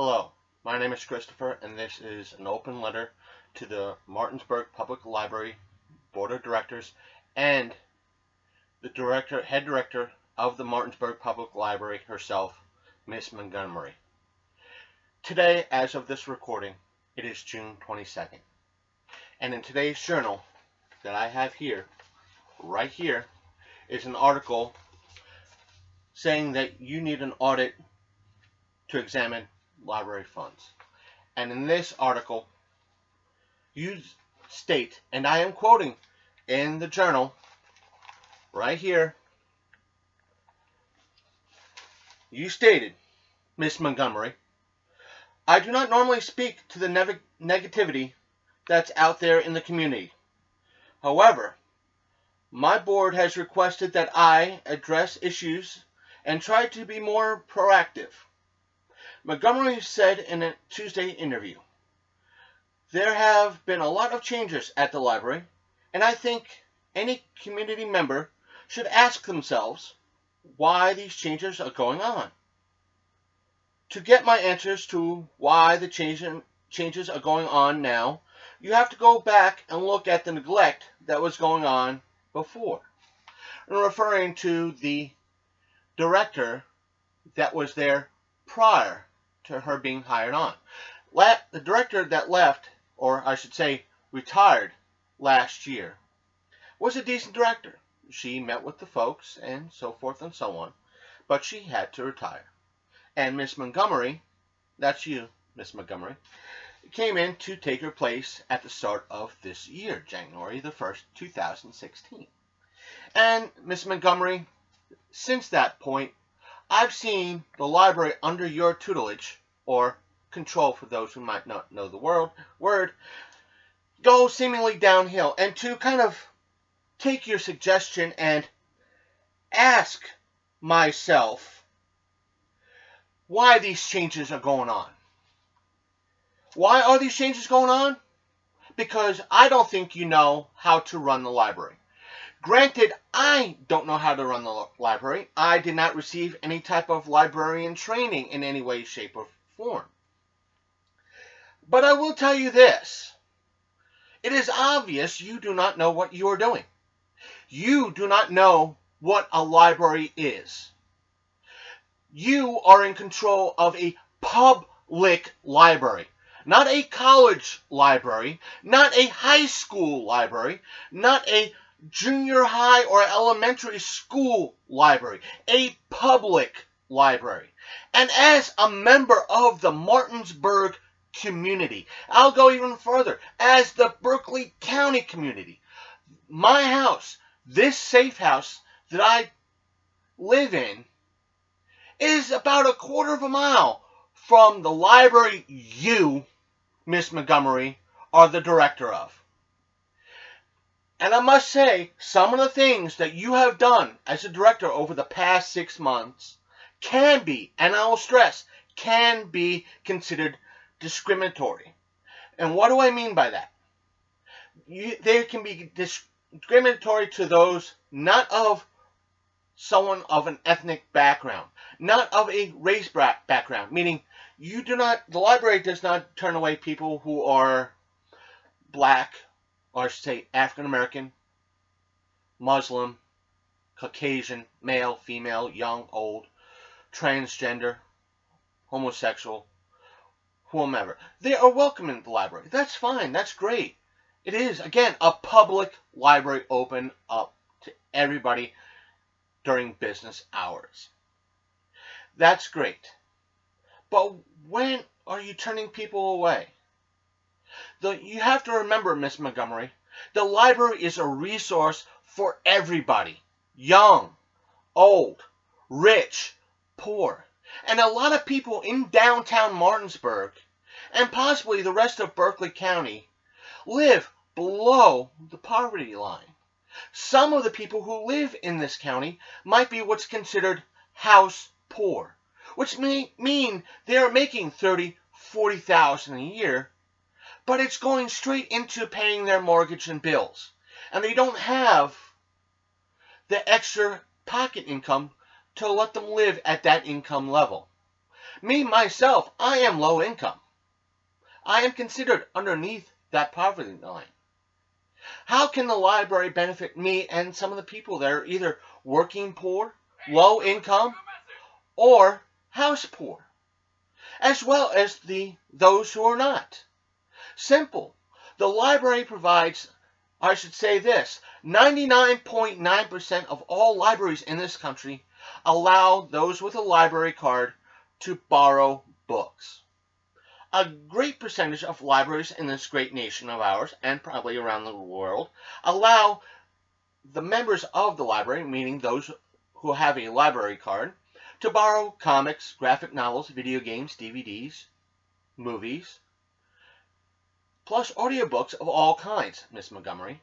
Hello, my name is Christopher, and this is an open letter to the Martinsburg Public Library Board of Directors and the head director of the Martinsburg Public Library herself, Miss Montgomery. Today, as of this recording, it is June 22nd. And in today's journal that I have here, right here, is an article saying that you need an audit to examine library funds. And in this article, you state, and I am quoting in the journal, right here, you stated, Miss Montgomery, I do not normally speak to the negativity that's out there in the community. However, my board has requested that I address issues and try to be more proactive. Montgomery said in a Tuesday interview, there have been a lot of changes at the library, and I think any community member should ask themselves why these changes are going on. To get my answers to why the changes are going on now, you have to go back and look at the neglect that was going on before. And referring to the director that was there prior to her being hired on. The director that left, or I should say retired last year, was a decent director. She met with the folks and so forth and so on, but she had to retire. And Miss Montgomery, that's you, Miss Montgomery, came in to take her place at the start of this year, January the 1st, 2016. And Miss Montgomery, since that point, I've seen the library under your tutelage, or control for those who might not know the word, go seemingly downhill. And to kind of take your suggestion and ask myself why these changes are going on. Why are these changes going on? Because I don't think you know how to run the library. Granted, I don't know how to run the library. I did not receive any type of librarian training in any way, shape, or form. But I will tell you this. It is obvious you do not know what you are doing. You do not know what a library is. You are in control of a public library. Not a college library, not a high school library, not a junior high or elementary school library, a public library. And as a member of the Martinsburg community, I'll go even further, as the Berkeley County community, my house, this safe house that I live in, is about a quarter of a mile from the library you, Miss Montgomery, are the director of. And I must say, some of the things that you have done as a director over the past 6 months can be, and I will stress, can be considered discriminatory. And what do I mean by that? They can be discriminatory to those not of someone of an ethnic background, not of a race background, meaning the library does not turn away people who are black, or say African American, Muslim, Caucasian, male, female, young, old, transgender, homosexual, whomever. They are welcome in the library. That's fine. That's great. It is, again, a public library open up to everybody during business hours. That's great. But when are you turning people away? You have to remember, Miss Montgomery, the library is a resource for everybody. Young, old, rich, poor. And a lot of people in downtown Martinsburg, and possibly the rest of Berkeley County, live below the poverty line. Some of the people who live in this county might be what's considered house poor, which may mean they are making $30,000, $40,000 a year, but it's going straight into paying their mortgage and bills. And they don't have the extra pocket income to let them live at that income level. Me, myself, I am low income. I am considered underneath that poverty line. How can the library benefit me and some of the people that are either working poor, low income, or house poor, as well as those who are not? Simple. The library provides, I should say this, 99.9% of all libraries in this country allow those with a library card to borrow books. A great percentage of libraries in this great nation of ours, and probably around the world, allow the members of the library, meaning those who have a library card, to borrow comics, graphic novels, video games, DVDs, movies, plus audiobooks of all kinds, Miss Montgomery,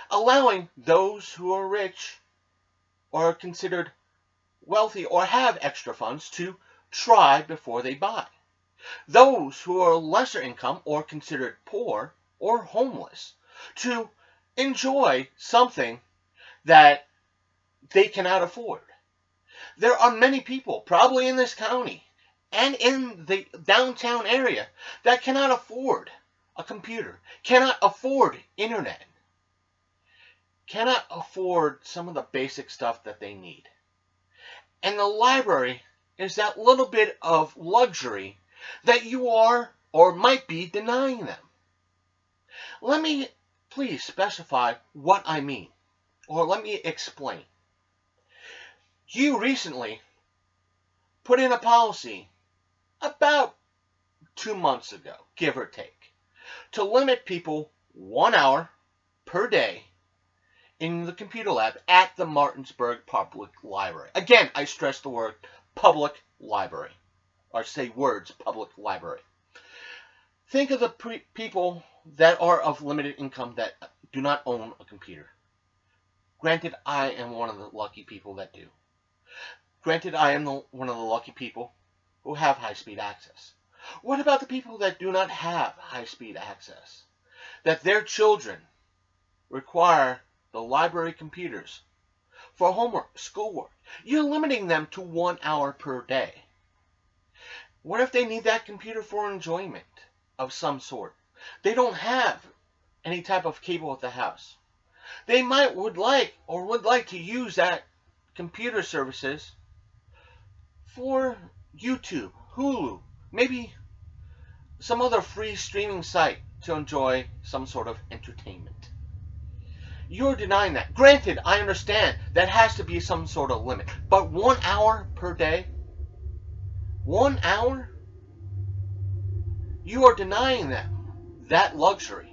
allowing those who are rich or are considered wealthy or have extra funds to try before they buy. Those who are lesser income or considered poor or homeless to enjoy something that they cannot afford. There are many people, probably in this county and in the downtown area, that cannot afford a computer, cannot afford internet, cannot afford some of the basic stuff that they need. And the library is that little bit of luxury that you are or might be denying them. Let me please specify what I mean, or let me explain. You recently put in a policy about 2 months ago, give or take, to limit people 1 hour per day in the computer lab at the Martinsburg Public Library. Again, I stress the word public library, or say words, public library. Think of the people that are of limited income that do not own a computer. Granted, I am one of the lucky people that do. Granted, I am one of the lucky people who have high-speed access. What about the people that do not have high-speed access? That their children require the library computers for homework, schoolwork. You're limiting them to 1 hour per day. What if they need that computer for enjoyment of some sort? They don't have any type of cable at the house. They would like to use that computer services for YouTube, Hulu, maybe some other free streaming site to enjoy some sort of entertainment. You're denying that. Granted, I understand that has to be some sort of limit, but 1 hour per day? 1 hour? You are denying them that luxury.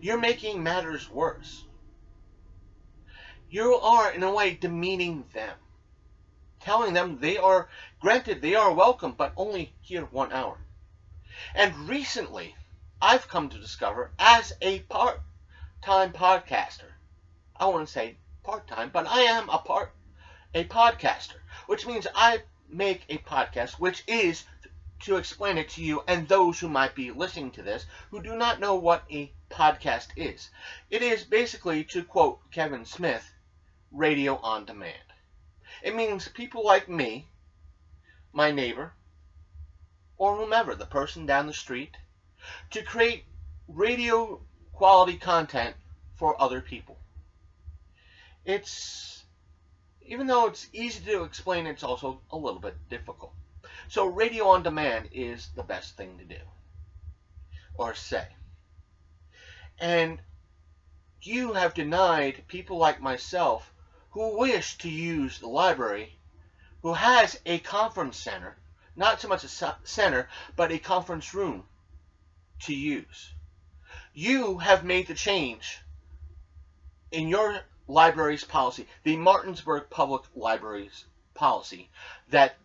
You're making matters worse. You are, in a way, demeaning them. Telling them they are, granted, they are welcome, but only here 1 hour. And recently, I've come to discover, as a part-time podcaster, I wouldn't say part-time, but I am a podcaster, which means I make a podcast, which is, to explain it to you and those who might be listening to this who do not know what a podcast is. It is basically, to quote Kevin Smith, radio on demand. It means people like me, my neighbor, or whomever, the person down the street, to create radio quality content for other people. Even though it's easy to explain, it's also a little bit difficult. So radio on demand is the best thing to do, or say. And you have denied people like myself who wish to use the library, who has a conference center, not so much a center, but a conference room to use. You have made the change in your library's policy, the Martinsburg Public Library's policy, that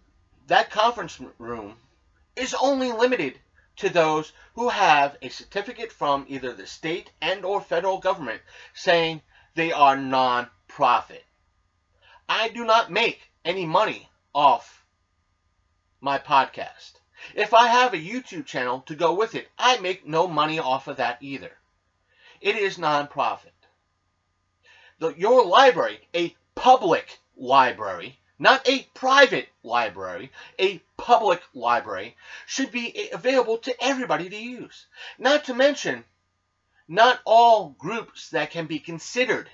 conference room is only limited to those who have a certificate from either the state and or federal government saying they are non-profit. I do not make any money off my podcast. If I have a YouTube channel to go with it, I make no money off of that either. It is non-profit. Your library, a public library, not a private library, a public library, should be available to everybody to use. Not to mention, not all groups that can be considered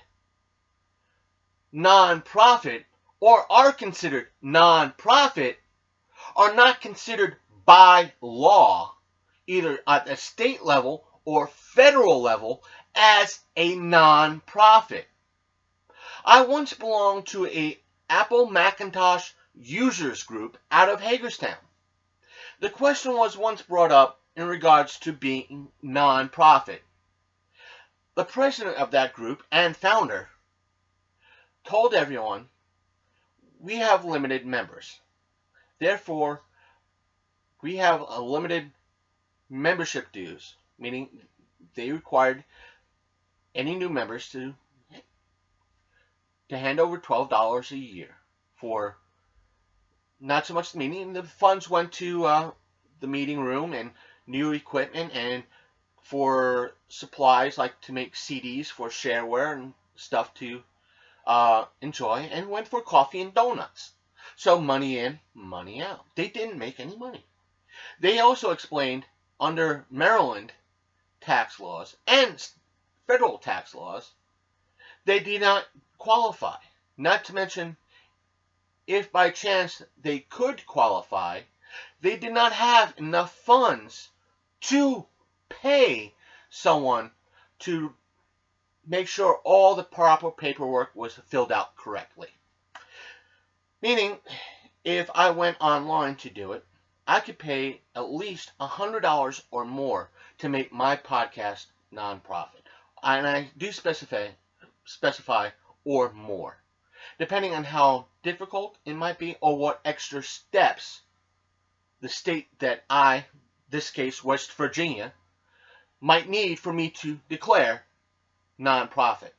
non-profit or are considered non-profit are not considered by law, either at the state level or federal level, as a non-profit. I once belonged to a Apple Macintosh users group out of Hagerstown. The question was once brought up in regards to being non-profit. The president of that group and founder told everyone, we have limited members. Therefore, we have a limited membership dues, meaning they required any new members to hand over $12 a year for not so much the meeting. The funds went to the meeting room and new equipment and for supplies like to make CDs for shareware and stuff to enjoy, and went for coffee and donuts. So money in, money out. They didn't make any money. They also explained under Maryland tax laws and federal tax laws, they did not qualify. Not to mention, if by chance they could qualify, they did not have enough funds to pay someone to make sure all the proper paperwork was filled out correctly. Meaning, if I went online to do it, I could pay at least $100 or more to make my podcast nonprofit. And I do specify or more, depending on how difficult it might be or what extra steps the state that this case, West Virginia, might need for me to declare nonprofit.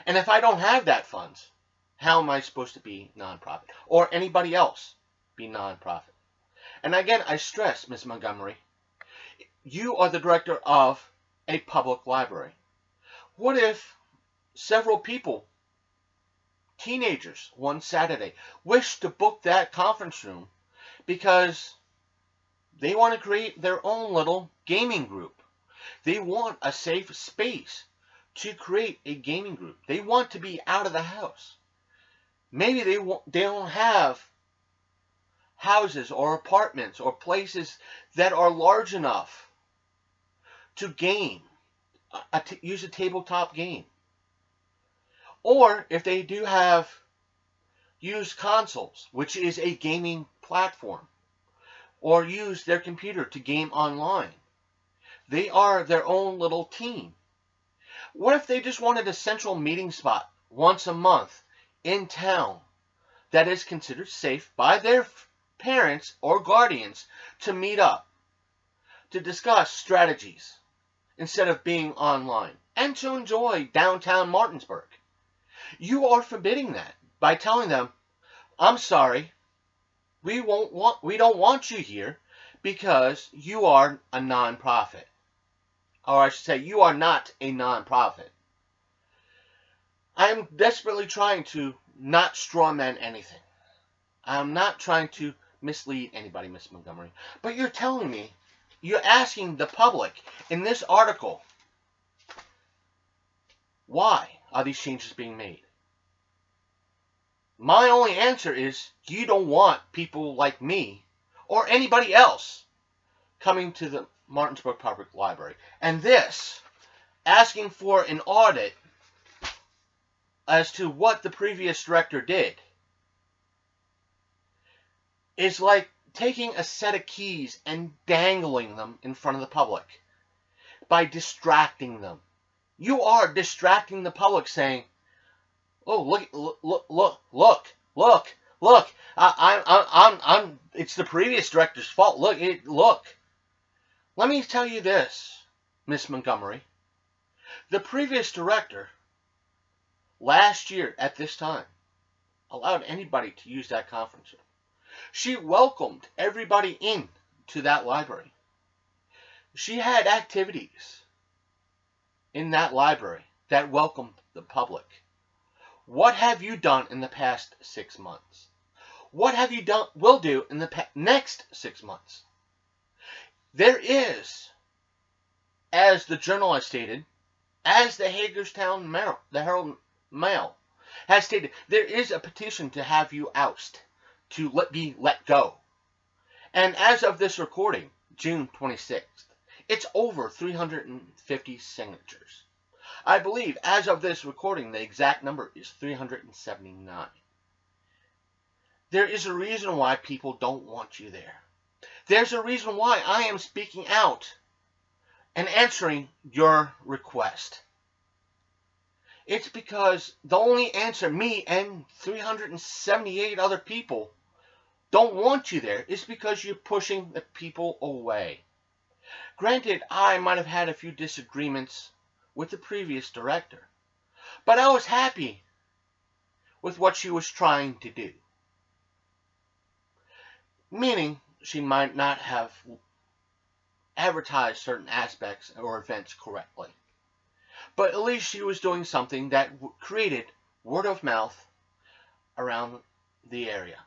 And if I don't have that funds, how am I supposed to be nonprofit? Or anybody else be nonprofit? And again, I stress, Ms. Montgomery, you are the director of a public library. What if several people, teenagers, one Saturday, wish to book that conference room because they want to create their own little gaming group? They want a safe space to create a gaming group. They want to be out of the house. Maybe they don't have houses or apartments or places that are large enough to game, use a tabletop game. Or if they do have used consoles, which is a gaming platform, or use their computer to game online, they are their own little team. What if they just wanted a central meeting spot once a month in town that is considered safe by their parents or guardians to meet up, to discuss strategies instead of being online, and to enjoy downtown Martinsburg? You are forbidding that by telling them, I'm sorry, we don't want you here because you are a nonprofit. Or I should say, you are not a nonprofit. I'm desperately trying to not strawman anything. I'm not trying to mislead anybody, Miss Montgomery. But you're telling me, you're asking the public in this article, why are these changes being made? My only answer is, you don't want people like me or anybody else coming to the Martinsburg Public Library. And this, asking for an audit as to what the previous director did, is like taking a set of keys and dangling them in front of the public by distracting them. You are distracting the public, saying, "Oh, look! It's the previous director's fault. Look." Let me tell you this, Miss Montgomery. The previous director, last year at this time, allowed anybody to use that conference room. She welcomed everybody in to that library. She had activities in that library that welcomed the public. What have you done in the past 6 months? What have you done, will do in the next 6 months? There is, as the Journal has stated, as the Hagerstown Mail, the Herald Mail has stated, there is a petition to have you oust, to be let go. And as of this recording, June 26th, it's over 350 signatures. I believe, as of this recording, the exact number is 379. There is a reason why people don't want you there. There's a reason why I am speaking out and answering your request. It's because the only answer me and 378 other people don't want you there is because you're pushing the people away. Granted, I might have had a few disagreements with the previous director, but I was happy with what she was trying to do. Meaning, she might not have advertised certain aspects or events correctly. But at least she was doing something that created word of mouth around the area.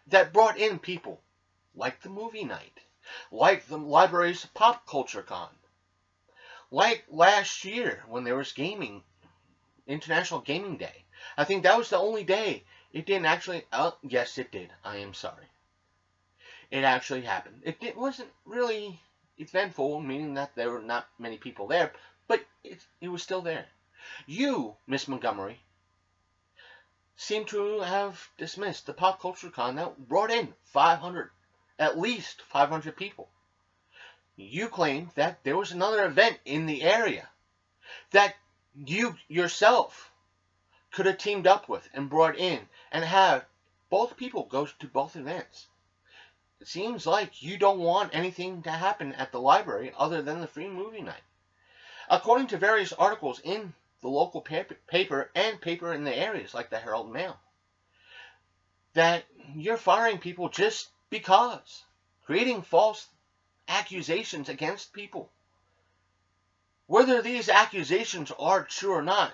That brought in people like the movie night, like the library's pop culture con, like last year when there was gaming, International Gaming Day. I think that was the only day it didn't actually, yes it did, I am sorry. It actually happened. It wasn't really eventful, meaning that there were not many people there, but it was still there. You, Miss Montgomery, seem to have dismissed the pop culture con that brought in 500, at least 500 people. You claim that there was another event in the area that you yourself could have teamed up with and brought in and have both people go to both events. It seems like you don't want anything to happen at the library other than the free movie night. According to various articles in the local paper and paper in the areas like the Herald Mail, that you're firing people just because, creating false accusations against people. Whether these accusations are true or not,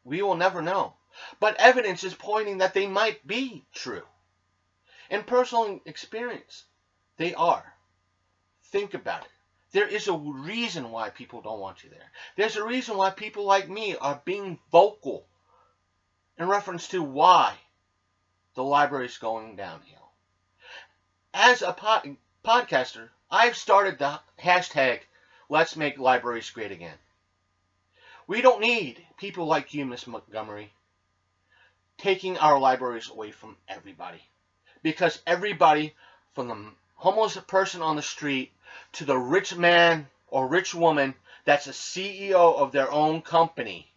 we will never know. But evidence is pointing that they might be true. In personal experience, they are. Think about it. There is a reason why people don't want you there. There's a reason why people like me are being vocal in reference to why the library is going downhill. As a podcaster, I've started the hashtag Let's Make Libraries Great Again. We don't need people like you, Miss Montgomery, taking our libraries away from everybody. Because everybody, from the homeless person on the street to the rich man or rich woman that's a CEO of their own company,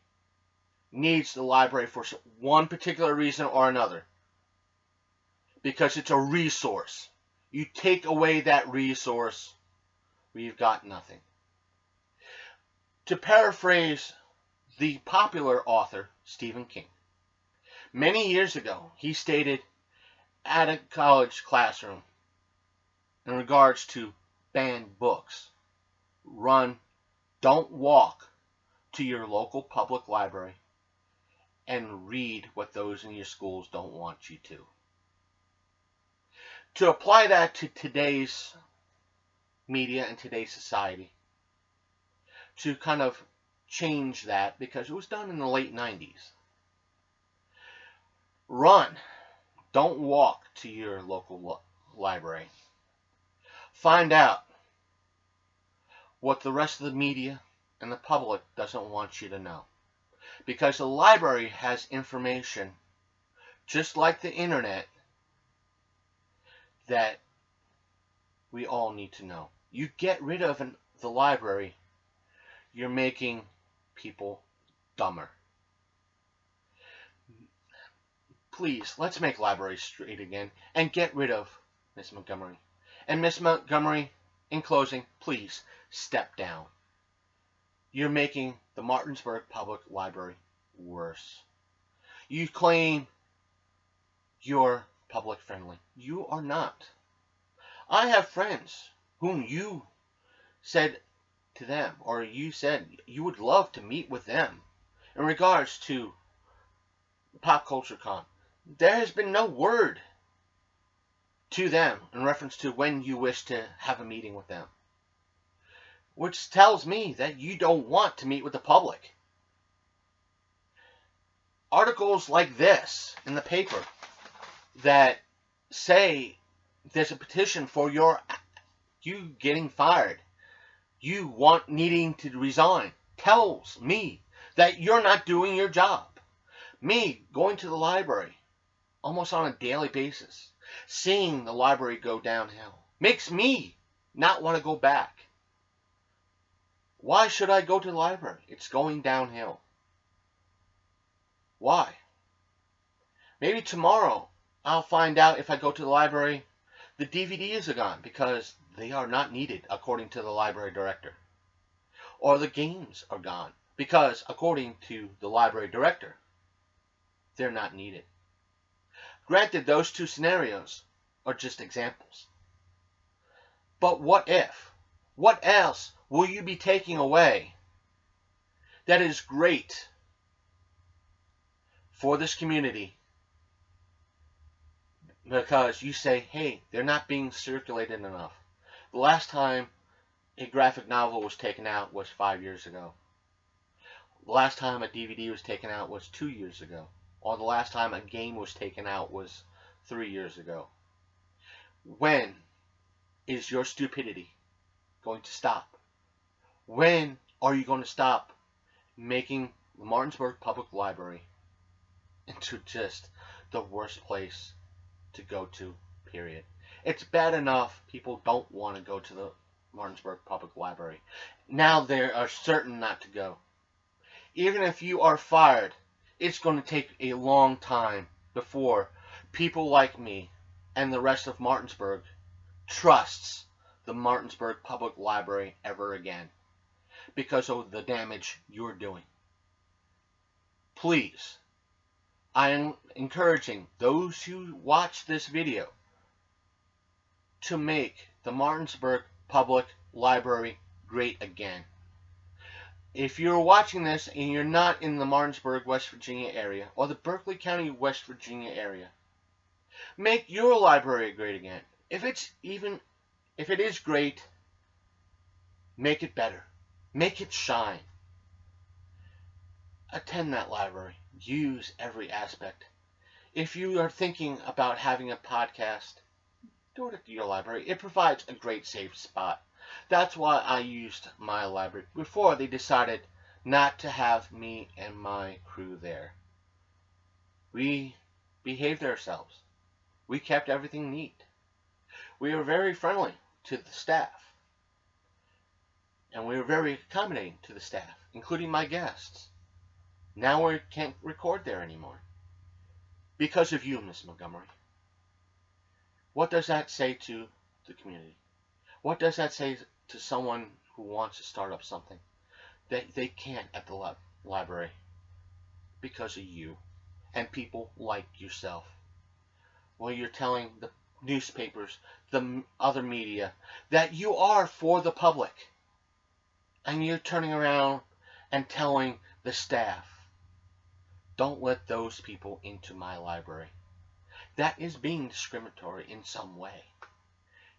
needs the library for one particular reason or another. Because it's a resource. You take away that resource, we've got nothing. To paraphrase the popular author, Stephen King, many years ago, he stated at a college classroom in regards to banned books, don't walk to your local public library and read what those in your schools don't want you to. To apply that to today's media and today's society, to kind of change that, because it was done in the late 90s. Don't walk to your local library. Find out what the rest of the media and the public doesn't want you to know. Because the library has information, just like the internet, that we all need to know. You get rid of the library, you're making people dumber. Please, let's make libraries straight again and get rid of Miss Montgomery. And Miss Montgomery, in closing, please step down. You're making the Martinsburg Public Library worse. You claim you're public friendly. You are not. I have friends whom you said to them, or you said you would love to meet with them in regards to Pop Culture Con. there has been no word to them in reference to when you wish to have a meeting with them, which tells me that you don't want to meet with the public. Articles like this in the paper that say there's a petition for you getting fired, you needing to resign, tells me that you're not doing your job. Me going to the library almost on a daily basis, seeing the library go downhill, makes me not want to go back. Why should I go to the library? It's going downhill. Why? Maybe tomorrow I'll find out, if I go to the library, the DVDs are gone because they are not needed according to the library director. Or the games are gone because according to the library director, they're not needed. Granted, those two scenarios are just examples. But what if? What else will you be taking away that is great for this community because you say, hey, they're not being circulated enough? The last time a graphic novel was taken out was 5 years ago. The last time a DVD was taken out was 2 years ago. Or the last time a game was taken out was 3 years ago. When is your stupidity going to stop? When are you going to stop making the Martinsburg Public Library into just the worst place to go to, period? It's bad enough people don't want to go to the Martinsburg Public Library. Now they are certain not to go. Even if you are fired, it's going to take a long time before people like me and the rest of Martinsburg trusts the Martinsburg Public Library ever again because of the damage you're doing. Please, I am encouraging those who watch this video to make the Martinsburg Public Library great again. If you're watching this and you're not in the Martinsburg, West Virginia area or the Berkeley County, West Virginia area, make your library great again. If it is great, make it better. Make it shine. Attend that library. Use every aspect. If you are thinking about having a podcast, do it at your library. It provides a great safe spot. That's why I used my library before they decided not to have me and my crew there. We behaved ourselves. We kept everything neat. We were very friendly to the staff. And we were very accommodating to the staff, including my guests. Now we can't record there anymore. Because of you, Miss Montgomery. What does that say to the community? What does that say to someone who wants to start up something that they can't at the library? Because of you and people like yourself. Well, you're telling the newspapers, the other media, that you are for the public. And you're turning around and telling the staff, don't let those people into my library. That is being discriminatory in some way.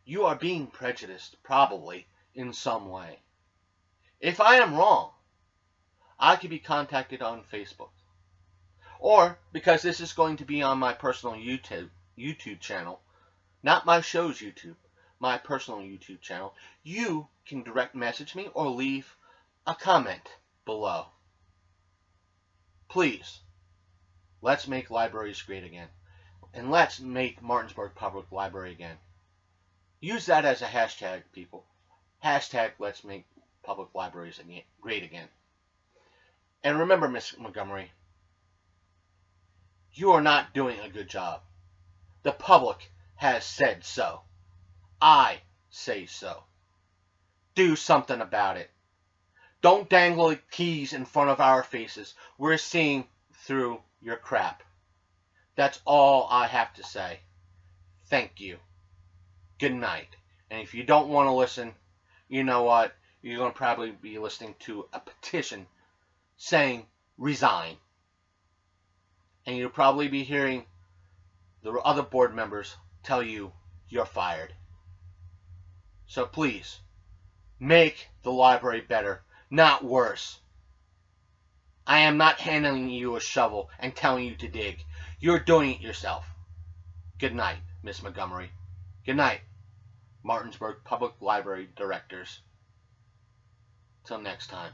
You are being prejudiced, probably, in some way. If I am wrong, I could be contacted on Facebook. Or, because this is going to be on my personal YouTube channel, not my show's YouTube, my personal YouTube channel, you can direct message me or leave a comment below. Please, let's make libraries great again. And let's make Martinsburg Public Library again. Use that as a hashtag, people. Hashtag let's make public libraries great again. And remember, Miss Montgomery, you are not doing a good job. The public has said so. I say so. Do something about it. Don't dangle the keys in front of our faces. We're seeing through your crap. That's all I have to say. Thank you. Good night. And if you don't want to listen, you know what? You're going to probably be listening to a petition saying resign. And you'll probably be hearing the other board members tell you you're fired. So please, make the library better, not worse. I am not handing you a shovel and telling you to dig. You're doing it yourself. Good night, Miss Montgomery. Good night, Martinsburg Public Library Directors. Till next time.